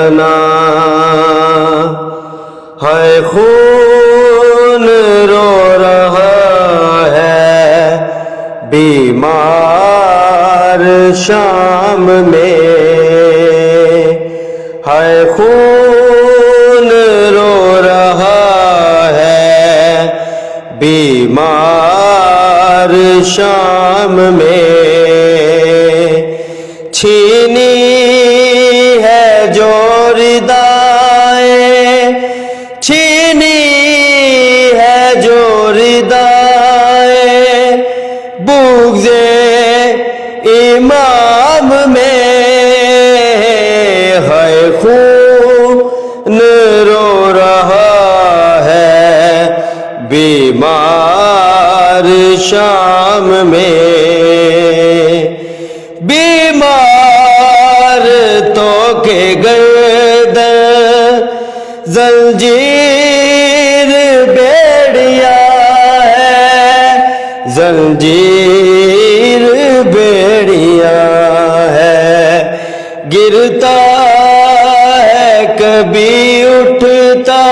ना है खून रो रहा है बीमार शाम में, है खून रो रहा है बीमार शाम में। छीनी है जो रिदाएं, छीनी है जो रिदाएं बुग़्ज़े इमाम में, है खून रो रहा है बीमार शाम में। बीमार तो के गर्दन जंजीर बेड़िया है, जंजीर बेड़िया है। गिरता है कभी उठता